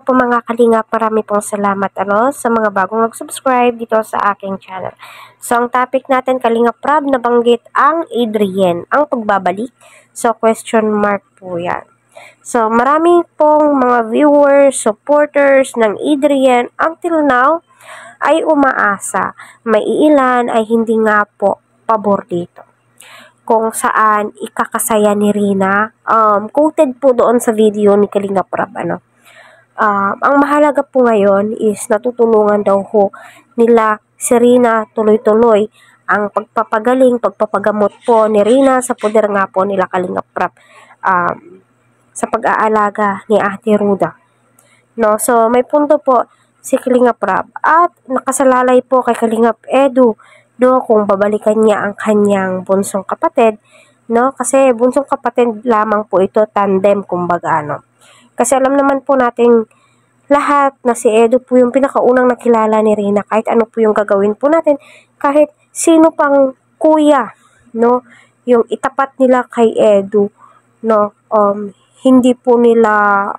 po mga kalingap, marami pong salamat sa mga bagong nag-subscribe dito sa aking channel. So ang topic natin, Kalingap Rab, nabanggit ang Adrienne, ang pagbabalik. So question mark po yan. So marami pong mga viewers, supporters ng Adrienne until now ay umaasa. May ilan ay hindi nga po pabor dito. Kung saan ikakasaya ni Rina, quoted po doon sa video ni Kalingap Rab, ang mahalaga po ngayon is natutulungan daw ho nila si Rina tuloy-tuloy ang pagpapagaling, pagpapagamot po ni Rina sa poder nga po nila Kalingap Rab sa pag-aalaga ni Ate Ruda. No? So may punto po si Kalingap Rab at nakasalalay po kay Kalingap Edu kung babalikan niya ang kanyang bunsong kapatid, kasi bunsong kapatid lamang po ito, tandem kumbaga, Kasi alam naman po nating lahat na si Edu po yung pinakaunang nakilala ni Rina. Kahit ano po yung gagawin po natin, kahit sino pang kuya, yung itapat nila kay Edu, hindi po nila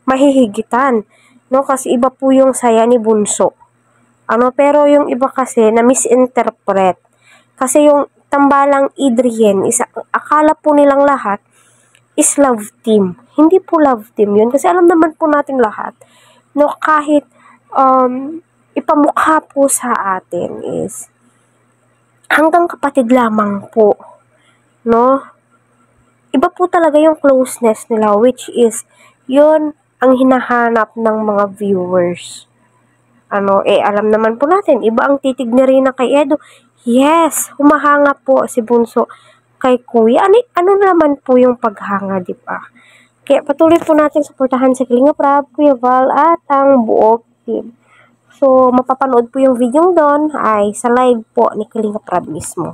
mahihigitan, kasi iba po yung saya ni Bunso. Pero yung iba kasi na misinterpret. Kasi yung tambalang Adrienne, akala po nilang lahat is love team. Hindi po love team yun. Kasi alam naman po natin lahat, kahit ipamukha po sa atin is hanggang kapatid lamang po. Iba po talaga yung closeness nila, which is yun ang hinahanap ng mga viewers. Alam naman po natin, iba ang titig ni Rina kay Edu. Yes, humahanga po si Bunso kay Kuya. Ano naman po yung paghanga, di ba? Kaya patuloy po natin suportahan si Kalingap Rab, Kuya Val, at ang buong team. So, mapapanood po yung video doon ay sa live po ni Kalingap Rab mismo.